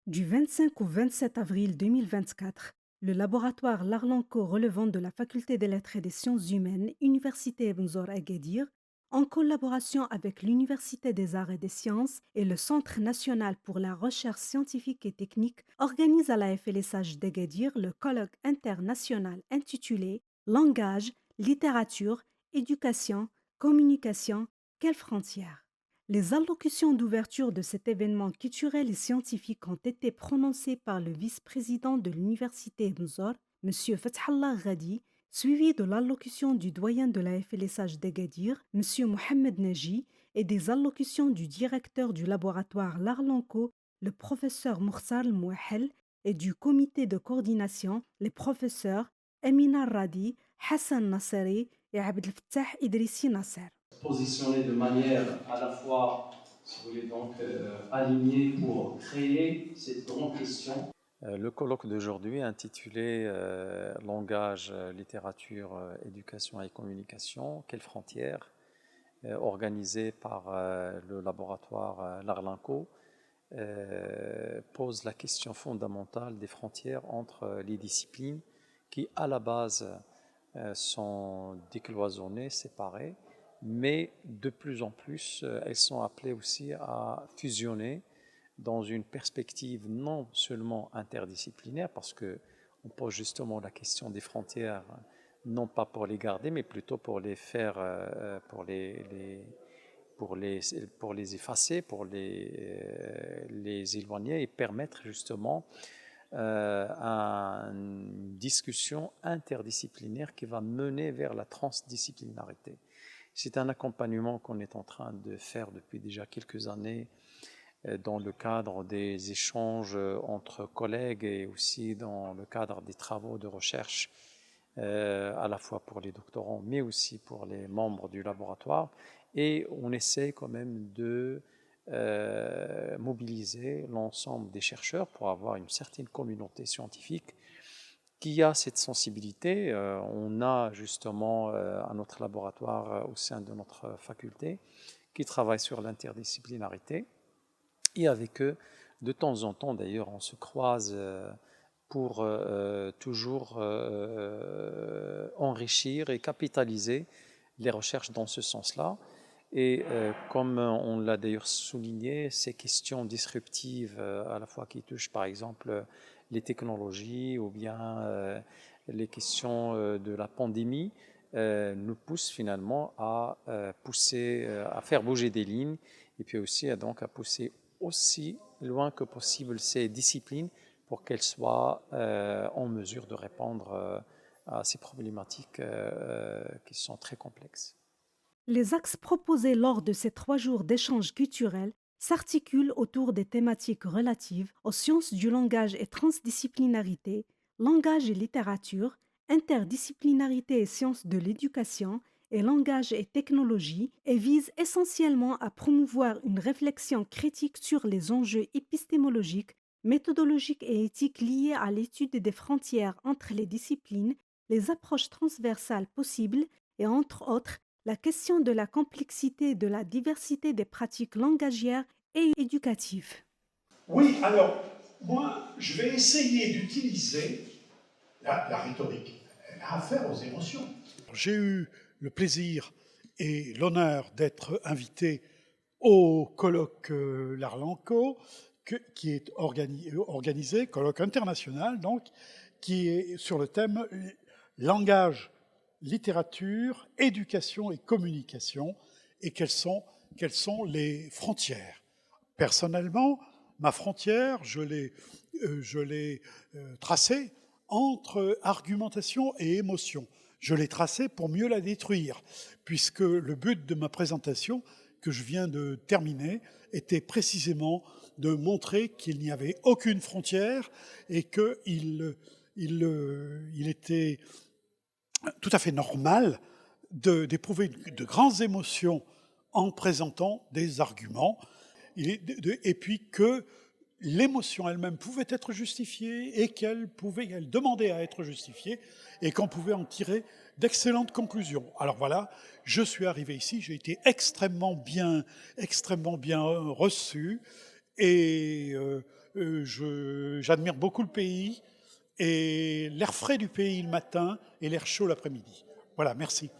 Du 25 au 27 avril 2024, le laboratoire Larlanco relevant de la Faculté des Lettres et des Sciences humaines, Université Ibn Zor Agadir, en collaboration avec l'Université des Arts et des Sciences et le Centre national pour la recherche scientifique et technique, organise à la FLSH d'Agadir le colloque international intitulé Langage, littérature, éducation, communication, quelles frontières? Les allocutions d'ouverture de cet événement culturel et scientifique ont été prononcées par le vice-président de l'Université Mzor, M. Fathallah Ghadi, suivies de l'allocution du doyen de la FLSH d'Agadir, M. Mohamed Naji, et des allocutions du directeur du laboratoire Larlanco, le professeur Moursal Mouahel, et du comité de coordination, les professeurs Emina Radi, Hassan Nasseri et Abdel Fattah Idrissi Nasser. Positionner de manière à la fois, si vous voulez, donc alignée pour créer cette grande question. Le colloque d'aujourd'hui intitulé Langage, littérature, éducation et communication, quelles frontières, organisé par le laboratoire Larlinco, pose la question fondamentale des frontières entre les disciplines qui, à la base, sont décloisonnées, séparées, mais de plus en plus, elles sont appelées aussi à fusionner dans une perspective non seulement interdisciplinaire, parce qu'on pose justement la question des frontières, non pas pour les garder, mais plutôt pour les faire, pour les effacer, pour les éloigner et permettre justement une discussion interdisciplinaire qui va mener vers la transdisciplinarité. C'est un accompagnement qu'on est en train de faire depuis déjà quelques années dans le cadre des échanges entre collègues et aussi dans le cadre des travaux de recherche à la fois pour les doctorants mais aussi pour les membres du laboratoire. Et on essaie quand même de mobiliser l'ensemble des chercheurs pour avoir une certaine communauté scientifique qui a cette sensibilité. On a justement à notre laboratoire au sein de notre faculté qui travaille sur l'interdisciplinarité. Et avec eux, de temps en temps d'ailleurs, on se croise pour toujours enrichir et capitaliser les recherches dans ce sens-là. Et comme on l'a d'ailleurs souligné, ces questions disruptives, à la fois qui touchent par exemple les technologies ou bien les questions de la pandémie, nous poussent finalement à pousser, à faire bouger des lignes et puis aussi donc à pousser aussi loin que possible ces disciplines pour qu'elles soient en mesure de répondre à ces problématiques qui sont très complexes. Les axes proposés lors de ces 3 jours d'échanges culturels s'articulent autour des thématiques relatives aux sciences du langage et transdisciplinarité, langage et littérature, interdisciplinarité et sciences de l'éducation, et langage et technologie, et visent essentiellement à promouvoir une réflexion critique sur les enjeux épistémologiques, méthodologiques et éthiques liés à l'étude des frontières entre les disciplines, les approches transversales possibles et, entre autres, la question de la complexité et de la diversité des pratiques langagières et éducatives. Oui, alors, moi, je vais essayer d'utiliser la rhétorique. Elle a affaire aux émotions. J'ai eu le plaisir et l'honneur d'être invité au colloque Larlanco, qui est organisé, colloque international, donc, qui est sur le thème langage, littérature, éducation et communication, et quelles sont les frontières. Personnellement, ma frontière, je l'ai tracée entre argumentation et émotion. Je l'ai tracée pour mieux la détruire, puisque le but de ma présentation, que je viens de terminer, était précisément de montrer qu'il n'y avait aucune frontière et qu'il était tout à fait normal d'éprouver de grandes émotions en présentant des arguments, et puis que l'émotion elle-même pouvait être justifiée et qu'elle demandait à être justifiée et qu'on pouvait en tirer d'excellentes conclusions. Alors voilà, je suis arrivé ici, j'ai été extrêmement bien reçu et j'admire beaucoup le pays et l'air frais du pays le matin et l'air chaud l'après-midi. Voilà, merci.